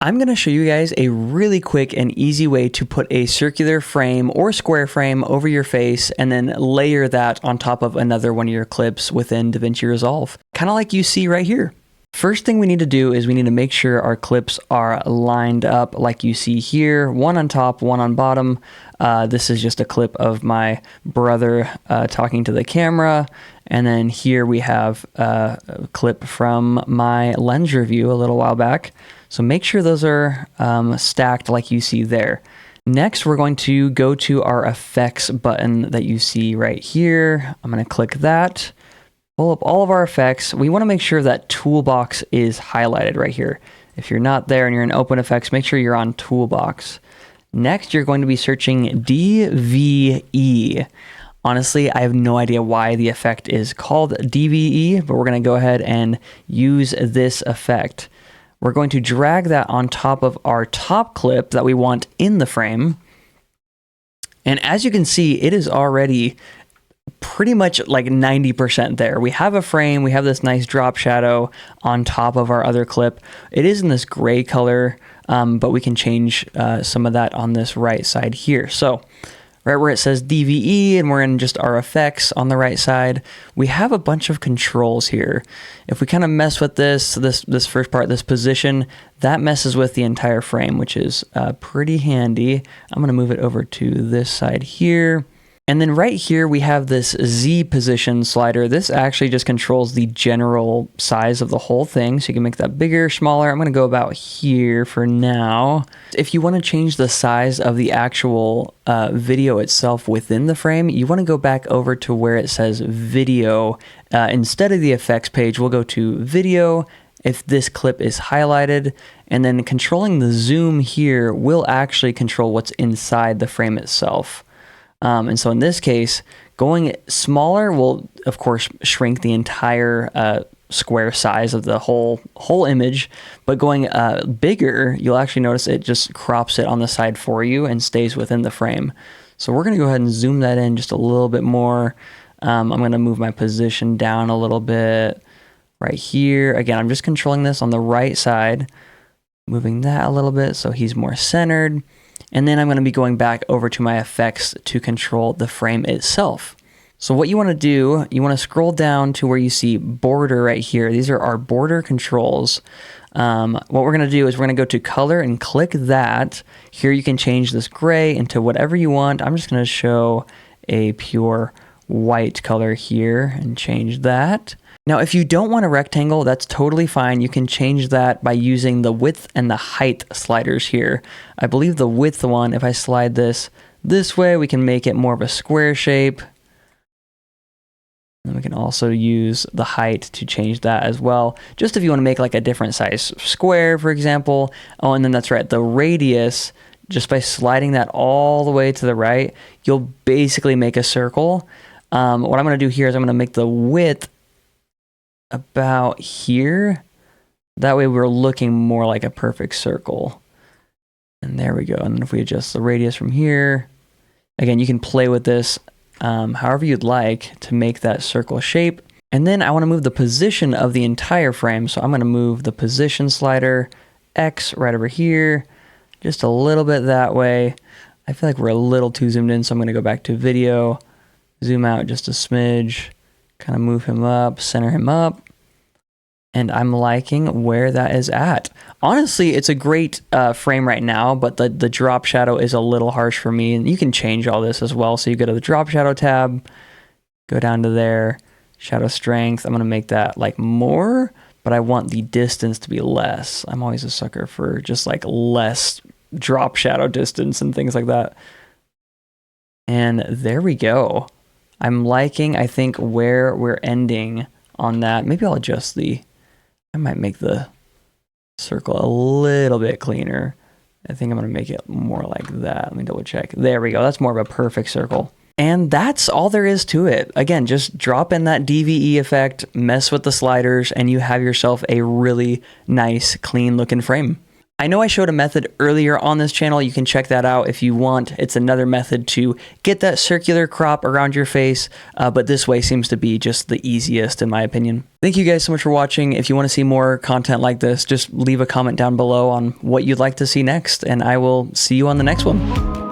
I'm going to show you guys a really quick and easy way to put a circular frame or square frame over your face and then layer that on top of another one of your clips within DaVinci Resolve, kind of like you see right here. First thing we need to do is we need to make sure our clips are lined up like you see here, one on top, one on bottom. This is just a clip of my brother talking to the camera. And then here we have a clip from my lens review a little while back. So make sure those are stacked like you see there. Next, we're going to go to our effects button that you see right here. I'm going to click that. Pull up all of our effects. We want to make sure that toolbox is highlighted right here. If you're not there and you're in open effects, make sure you're on toolbox. Next, you're going to be searching DVE. Honestly, I have no idea why the effect is called DVE, but we're going to go ahead and use this effect. We're going to drag that on top of our top clip that we want in the frame. And as you can see, it is already pretty much like 90% there. We have a frame, we have this nice drop shadow on top of our other clip. It is in this gray color, but we can change some of that on this right side here. So right where it says DVE and we're in just our effects on the right side, we have a bunch of controls here. If we kind of mess with this first part, this position, that messes with the entire frame, which is pretty handy. I'm going to move it over to this side here. And then right here, we have this Z position slider. This actually just controls the general size of the whole thing. So you can make that bigger, smaller. I'm going to go about here for now. If you want to change the size of the actual video itself within the frame, you want to go back over to where it says video. Instead of the effects page, we'll go to video. If this clip is highlighted, and then controlling the zoom here will actually control what's inside the frame itself. And so in this case, going smaller will, of course, shrink the entire square size of the whole image. But going bigger, you'll actually notice it just crops it on the side for you and stays within the frame. So we're going to go ahead and zoom that in just a little bit more. I'm going to move my position down a little bit right here. Again, I'm just controlling this on the right side, moving that a little bit so he's more centered. And then I'm going to be going back over to my effects to control the frame itself. So what you want to do, you want to scroll down to where you see border right here. These are our border controls. What we're going to do is we're going to go to color and click that. Here you can change this gray into whatever you want. I'm just going to show a pure white color here and change that. Now, if you don't want a rectangle, that's totally fine. You can change that by using the width and the height sliders here. I believe the width one, if I slide this way, we can make it more of a square shape. And we can also use the height to change that as well. Just if you want to make like a different size square, for example. Oh, and then that's right, the radius, just by sliding that all the way to the right, you'll basically make a circle. What I'm going to do here is I'm going to make the width about here. That way we're looking more like a perfect circle. And there we go. And then if we adjust the radius from here, again, you can play with this however you'd like to make that circle shape. And then I want to move the position of the entire frame. So I'm going to move the position slider X right over here, just a little bit that way. I feel like we're a little too zoomed in, so I'm going to go back to video, zoom out just a smidge, kind of move him up, center him up. And I'm liking where that is at. Honestly, it's a great frame right now, but the drop shadow is a little harsh for me. And you can change all this as well. So you go to the drop shadow tab, go down to there, shadow strength. I'm going to make that like more, but I want the distance to be less. I'm always a sucker for just like less drop shadow distance and things like that. And there we go. I'm liking, I think, where we're ending on that. Maybe I'll adjust I might make the circle a little bit cleaner. I think I'm going to make it more like that. Let me double check. There we go. That's more of a perfect circle. And that's all there is to it. Again, just drop in that DVE effect, mess with the sliders, and you have yourself a really nice, clean looking frame. I know I showed a method earlier on this channel. You can check that out if you want. It's another method to get that circular crop around your face, but this way seems to be just the easiest in my opinion. Thank you guys so much for watching. If you want to see more content like this, just leave a comment down below on what you'd like to see next, and I will see you on the next one.